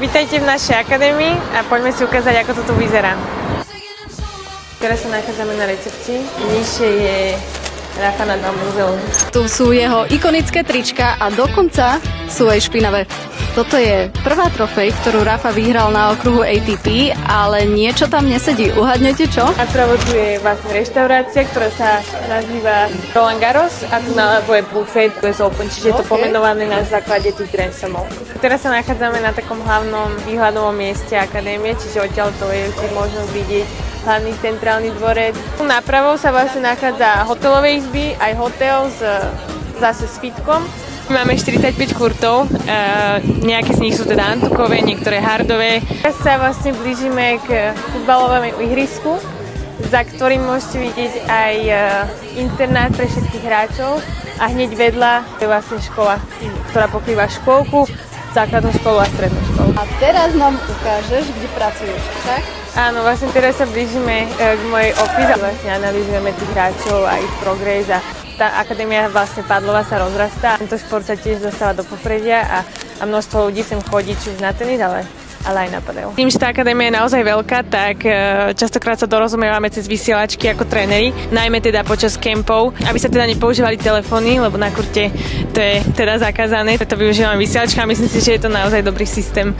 Vítajte v našej akadémii a poďme si ukázať, ako to tu vyzerá. Teraz sa nachádzame na recepcii. Nižšie je Rafa nad muzeum. Tu sú jeho ikonické trička a dokonca sú aj špinavé. Toto je prvá trofej, ktorú Rafa vyhral na okruhu ATP, ale niečo tam nesedí. Uhadnete čo? Napravo tu je vlastne reštaurácia, ktorá sa nazýva Roland Garros a tu naľavo je buffet bez open, čiže je to pomenované na základe tých Grand Slamov. Teraz sa nachádzame na takom hlavnom výhľadovom mieste akadémie, čiže odtiaľ to je možnosť vidieť hlavný centrálny dvorec. Tu napravo sa vlastne nachádza hotelové izby, aj hotel zase s fitkom. Máme 45 kurtov, nejaké z nich sú teda antukové, niektoré hardové. Teraz sa vlastne blížime k futbalovému ihrisku, za ktorým môžete vidieť aj internát pre všetkých hráčov a hneď vedľa je vlastne škola, ktorá pokrýva škôlku, základnú školu a strednú školu. A teraz nám ukážeš, kde pracuješ, tak? Áno, vlastne teraz sa blížime k mojej office a vlastne analyzujeme tých hráčov a ich progres a tá akadémia vlastne Padlova sa rozrastá. Tento šport sa tiež dostáva do popredia a množstvo ľudí sem chodí či už na tenis, ale aj na padel. Tým, že tá akadémia je naozaj veľká, tak častokrát sa dorozumievame cez vysielačky ako tréneri, najmä teda počas kempov, aby sa teda nepoužívali telefóny, lebo na kurte to je teda zakázané, preto využívame vysielačky a myslím si, že je to naozaj dobrý systém.